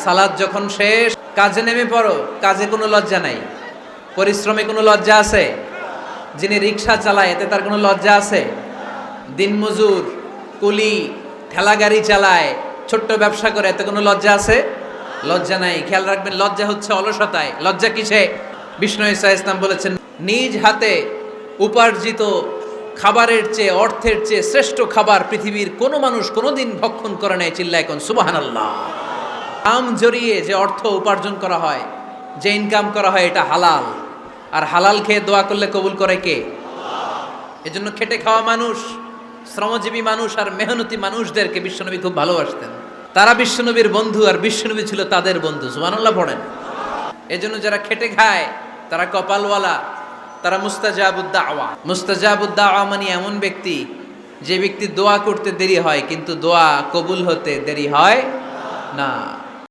সালাত যখন শেষ, কাজে নেমে পড়ো। কাজে কোনো লজ্জা নাই, পরিশ্রমে কোনো লজ্জা আছে? যিনি রিক্সা চালায় এতে তার কোনো লজ্জা আছে? দিনমজুর, কুলি, ঠেলা গাড়ি চালায়, ছোট্ট ব্যবসা করে, এতে কোনো লজ্জা আছে? লজ্জা নাই। খেয়াল রাখবেন, লজ্জা হচ্ছে অলসতায়। লজ্জা কিসে? বিষ্ণু ঈসা ইসলাম বলেছেন, নিজ হাতে উপার্জিত খাবারের চেয়ে, অর্থের চেয়ে শ্রেষ্ঠ খাবার পৃথিবীর কোনো মানুষ কোনোদিন ভক্ষণ করে নাই। চিল্লায় কোন সুবহানাল্লাহ। কাম জড়িয়ে যে অর্থ উপার্জন করা হয়, যে ইনকাম করা হয়, এটা হালাল। আর হালাল খেয়ে দোয়া করলে কবুল করে কে? এজন্য খেটে খাওয়া মানুষ, শ্রমজীবী মানুষ আর মেহনতি মানুষদেরকে বিশ্বনবী খুব ভালোবাসতেন। তারা বিশ্বনবীর বন্ধু আর বিশ্বনবী ছিল তাদের বন্ধু। সুবহানাল্লাহ পড়েন। এজন্য যারা খেটে খায় তারা কপালওয়ালা, তারা মুস্তাজাবুদ দাওয়া। মুস্তাজাবুদ দাওয়া মানে এমন ব্যক্তি, যে ব্যক্তি দোয়া করতে দেরি হয় কিন্তু দোয়া কবুল হতে দেরি হয় না।